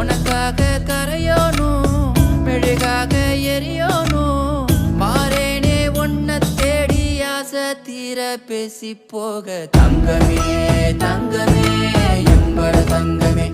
உனக்காக கரையோனும் மெழுகாக எரியோனும் மாறேனே ஒன்ன தேடி ஆசை தீர பேசி போக தங்கமே தங்கமே என்பட தங்கமே